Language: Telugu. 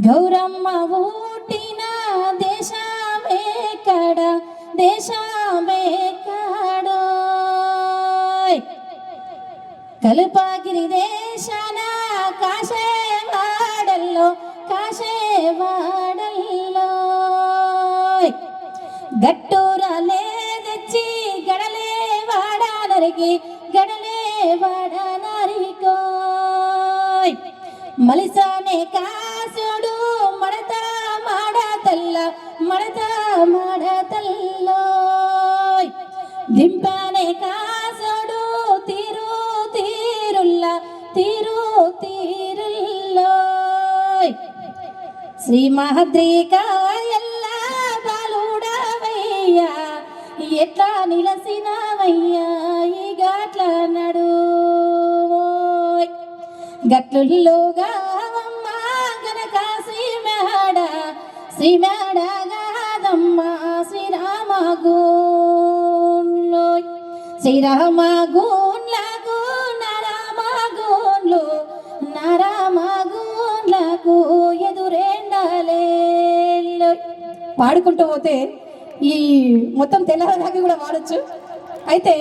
గౌరమ్మ ఊటిన దేశమేకడ దేశమేకడో కల్పగిరి దేశాన కాశేవాడల్లో కాశేవాడల్లో గట్టూరలే తెచ్చి గడలే వాడనరికి గడలే వాడనరికో మలిసానే కాసుడు మడత మాడతల్ల మడత మాడతల్లో దింపానే కాసుడు తీరు తీరుల్ల తీరు తీరుల్లో శ్రీ మహద్రికాయల్ల బాలుడవయ్యా ఎట్లా నిలసినవయ్యా ఈ గట్ల నడు గట్లుల్లోగా అమ్మ గనక శ్రీ మేడ గాదమ్మ శ్రీరామ గూన్లో శ్రీరామ గూన్లకు నారామ గూన్లకు ఎదురేండాలేలో పాడుకుంటూ పోతే ఈ మొత్తం తెల్లదాకా కూడా వాడచ్చు. అయితే